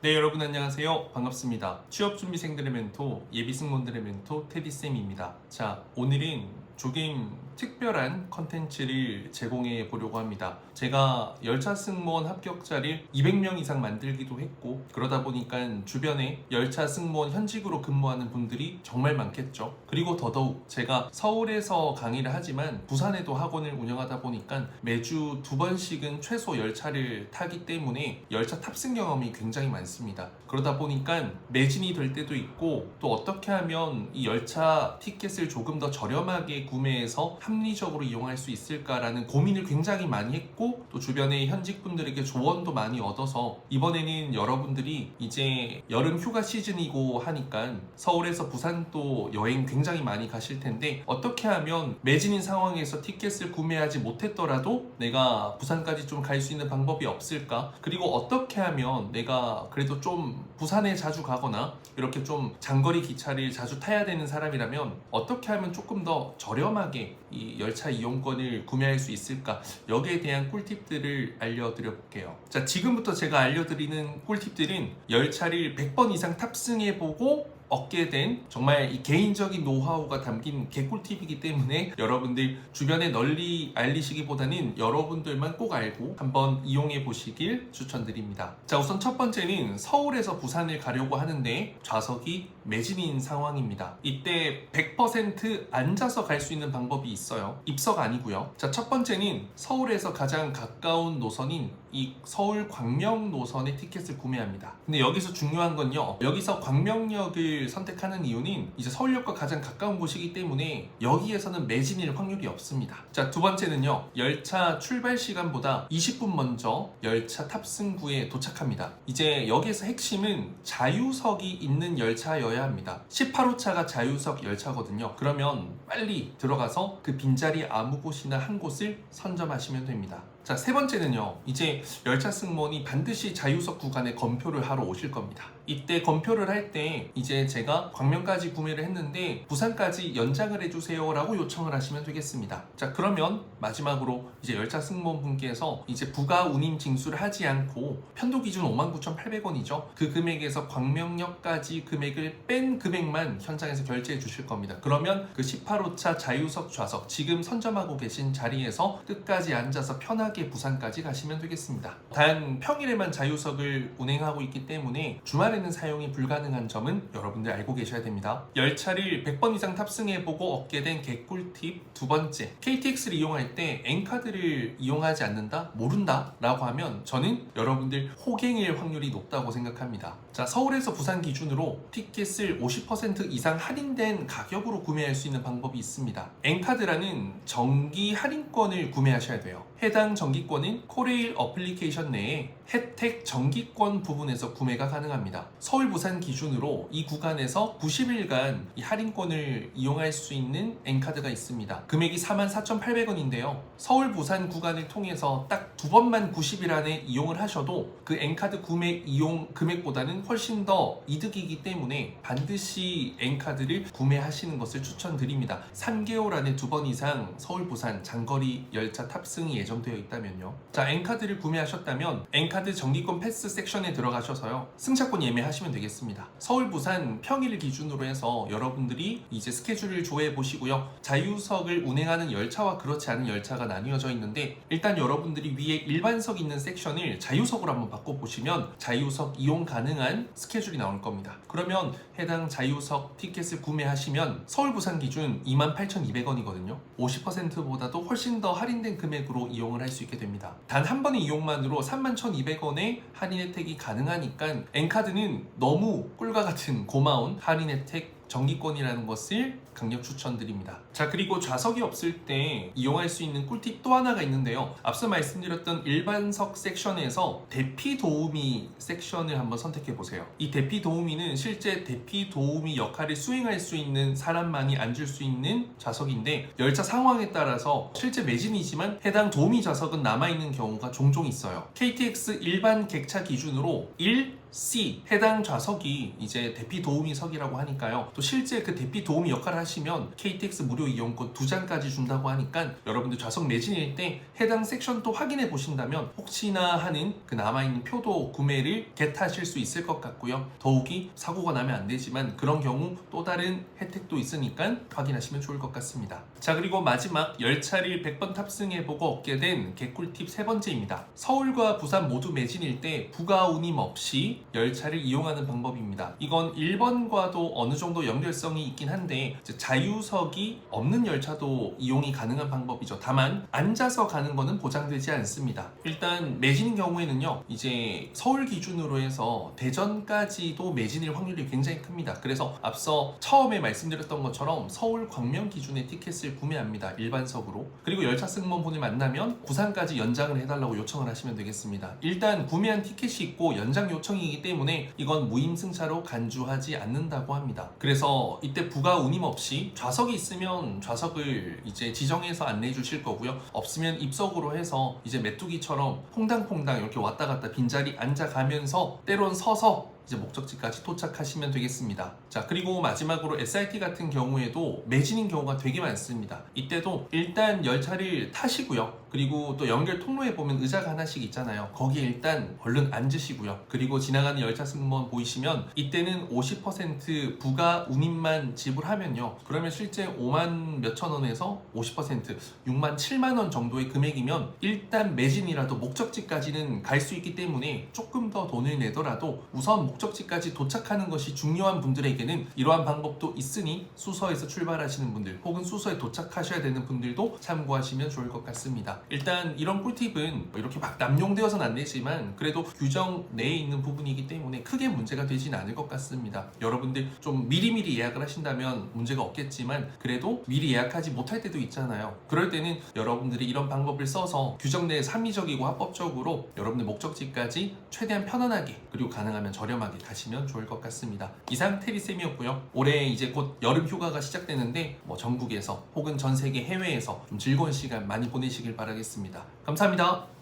네, 여러분 안녕하세요. 반갑습니다. 취업준비생들의 멘토, 예비승무원들의 멘토 테디쌤입니다. 자, 오늘은 조금 특별한 컨텐츠를 제공해 보려고 합니다. 제가 열차 승무원 합격자를 200명 이상 만들기도 했고, 그러다 보니까 주변에 열차 승무원 현직으로 근무하는 분들이 정말 많겠죠. 그리고 더더욱 제가 서울에서 강의를 하지만 부산에도 학원을 운영하다 보니까 매주 2번씩은 최소 열차를 타기 때문에 열차 탑승 경험이 굉장히 많습니다. 그러다 보니까 매진이 될 때도 있고, 또 어떻게 하면 이 열차 티켓을 조금 더 저렴하게 구매해서 합리적으로 이용할 수 있을까라는 고민을 굉장히 많이 했고, 또 주변의 현직분들에게 조언도 많이 얻어서 이번에는 여러분들이 이제 여름 휴가 시즌이고 하니까 서울에서 부산 또 여행 굉장히 많이 가실 텐데, 어떻게 하면 매진인 상황에서 티켓을 구매하지 못했더라도 내가 부산까지 좀 갈 수 있는 방법이 없을까? 그리고 어떻게 하면 내가 그래도 좀 부산에 자주 가거나 이렇게 좀 장거리 기차를 자주 타야 되는 사람이라면 어떻게 하면 조금 더 저렴하게 이 열차 이용권을 구매할 수 있을까? 여기에 대한 꿀팁들을 알려드려 볼게요. 자, 지금부터 제가 알려드리는 꿀팁들은 열차를 100번 이상 탑승해보고 얻게 된 정말 이 개인적인 노하우가 담긴 개꿀팁이기 때문에 여러분들 주변에 널리 알리시기보다는 여러분들만 꼭 알고 한번 이용해 보시길 추천드립니다. 자, 우선 첫 번째는 서울에서 부산을 가려고 하는데 좌석이 매진인 상황입니다. 이때 100% 앉아서 갈 수 있는 방법이 있어요. 입석 아니고요. 자, 첫 번째는 서울에서 가장 가까운 노선인 이 서울 광명 노선의 티켓을 구매합니다. 근데 여기서 중요한 건요, 여기서 광명역을 선택하는 이유는 이제 서울역과 가장 가까운 곳이기 때문에 여기에서는 매진일 확률이 없습니다. 자, 두 번째는요, 열차 출발 시간보다 20분 먼저 열차 탑승구에 도착합니다. 이제 여기에서 핵심은 자유석이 있는 열차여야 합니다. 18호차가 자유석 열차거든요. 그러면 빨리 들어가서 그 빈자리 아무 곳이나 한 곳을 선점하시면 됩니다. 자, 세 번째는요, 이제 열차 승무원이 반드시 자유석 구간에 검표를 하러 오실 겁니다. 이때 검표를 할 때 이제 제가 광명까지 구매를 했는데 부산까지 연장을 해주세요 라고 요청을 하시면 되겠습니다. 자, 그러면 마지막으로 이제 열차 승무원 분께서 이제 부가 운임 징수를 하지 않고 편도 기준 59,800원이죠. 그 금액에서 광명역까지 금액을 뺀 금액만 현장에서 결제해 주실 겁니다. 그러면 그 18호차 자유석 좌석 지금 선점하고 계신 자리에서 끝까지 앉아서 편하게 부산까지 가시면 되겠습니다. 단 평일에만 자유석을 운행하고 있기 때문에 주말에는 사용이 불가능한 점은 여러분들 알고 계셔야 됩니다. 열차를 100번 이상 탑승해보고 얻게 된 개꿀팁 두 번째, KTX를 이용할 때 N카드를 이용하지 않는다? 모른다? 라고 하면 저는 여러분들 호갱일 확률이 높다고 생각합니다. 자, 서울에서 부산 기준으로 티켓을 50% 이상 할인된 가격으로 구매할 수 있는 방법이 있습니다. N카드라는 정기 할인권을 구매하셔야 돼요. 해당 정기권은 코레일 어플리케이션 내에 혜택 정기권 부분에서 구매가 가능합니다. 서울 부산 기준으로 이 구간에서 90일간 이 할인권을 이용할 수 있는 N카드가 있습니다. 금액이 44,800원인데요. 서울 부산 구간을 통해서 딱 두 번만 90일 안에 이용을 하셔도 그 N카드 구매 이용 금액보다는 훨씬 더 이득이기 때문에 반드시 N카드를 구매하시는 것을 추천드립니다. 3개월 안에 2번 이상 서울 부산 장거리 열차 탑승이 예정되어 있다면요. 자, N카드를 구매하셨다면 N카드 정기권 패스 섹션에 들어가셔서요, 승차권 예매하시면 되겠습니다. 서울 부산 평일 기준으로 해서 여러분들이 이제 스케줄을 조회해 보시고요, 자유석을 운행하는 열차와 그렇지 않은 열차가 나뉘어져 있는데, 일단 여러분들이 위에 일반석 있는 섹션을 자유석으로 한번 바꿔보시면 자유석 이용 가능한 스케줄이 나올 겁니다. 그러면 해당 자유석 티켓을 구매하시면 서울 부산 기준 28,200원이거든요. 50%보다도 훨씬 더 할인된 금액으로 이용을 할 수 있게 됩니다. 단 한 번의 이용만으로 31,200원의 할인 혜택이 가능하니까 N카드는 너무 꿀과 같은 고마운 할인 혜택 정기권이라는 것을 강력 추천드립니다. 자, 그리고 좌석이 없을 때 이용할 수 있는 꿀팁 또 하나가 있는데요. 앞서 말씀드렸던 일반석 섹션에서 대피 도우미 섹션을 한번 선택해 보세요. 이 대피 도우미는 실제 대피 도우미 역할을 수행할 수 있는 사람만이 앉을 수 있는 좌석인데, 열차 상황에 따라서 실제 매진이지만 해당 도우미 좌석은 남아있는 경우가 종종 있어요. KTX 일반 객차 기준으로 1, C. 해당 좌석이 이제 대피 도우미석이라고 하니까요. 또 실제 그 대피 도우미 역할을 하시면 KTX 무료 이용권 2장까지 준다고 하니까 여러분들 좌석 매진일 때 해당 섹션 또 확인해 보신다면 혹시나 하는 그 남아있는 표도 구매를 겟하실 수 있을 것 같고요. 더욱이 사고가 나면 안 되지만 그런 경우 또 다른 혜택도 있으니까 확인하시면 좋을 것 같습니다. 자, 그리고 마지막 열차를 100번 탑승해보고 얻게 된 개꿀팁 세 번째입니다. 서울과 부산 모두 매진일 때 부가 운임 없이 열차를 이용하는 방법입니다. 이건 1번과도 어느 정도 연결성이 있긴 한데 자유석이 없는 열차도 이용이 가능한 방법이죠. 다만 앉아서 가는 거는 보장되지 않습니다. 일단 매진 경우에는요, 이제 서울 기준으로 해서 대전까지도 매진일 확률이 굉장히 큽니다. 그래서 앞서 처음에 말씀드렸던 것처럼 서울 광명 기준의 티켓을 구매합니다. 일반석으로. 그리고 열차 승무원분을 만나면 부산까지 연장을 해달라고 요청을 하시면 되겠습니다. 일단 구매한 티켓이 있고 연장 요청이기 때문에 이건 무임승차로 간주하지 않는다고 합니다. 그래서 이때 부가 운임 없이 좌석이 있으면 좌석을 이제 지정해서 안내해 주실 거고요. 없으면 입석으로 해서 이제 메뚜기처럼 퐁당퐁당 이렇게 왔다 갔다 빈자리 앉아가면서 때론 서서 이제 목적지까지 도착하시면 되겠습니다. 자, 그리고 마지막으로 SRT 같은 경우에도 매진인 경우가 되게 많습니다. 이때도 일단 열차를 타시고요. 그리고 또 연결 통로에 보면 의자가 하나씩 있잖아요. 거기에 일단 얼른 앉으시고요. 그리고 지나가는 열차 승무원 보이시면 이때는 50% 부가 운임만 지불하면요. 그러면 실제 5만 몇천 원에서 50% 6만 7만 원 정도의 금액이면 일단 매진이라도 목적지까지는 갈 수 있기 때문에 조금 더 돈을 내더라도 우선 목적지까지 도착하는 것이 중요한 분들에게는 이러한 방법도 있으니 수서에서 출발하시는 분들 혹은 수서에 도착하셔야 되는 분들도 참고하시면 좋을 것 같습니다. 일단 이런 꿀팁은 이렇게 막 남용되어서는 안 되지만 그래도 규정 내에 있는 부분이기 때문에 크게 문제가 되진 않을 것 같습니다. 여러분들 좀 미리미리 예약을 하신다면 문제가 없겠지만 그래도 미리 예약하지 못할 때도 있잖아요. 그럴 때는 여러분들이 이런 방법을 써서 규정 내에서 합리적이고 합법적으로 여러분들 목적지까지 최대한 편안하게 그리고 가능하면 저렴하게 가시면 좋을 것 같습니다. 이상 테리쌤이었고요. 올해 이제 곧 여름 휴가가 시작되는데 전국에서 혹은 전 세계 해외에서 좀 즐거운 시간 많이 보내시길 바라겠습니다. 감사합니다.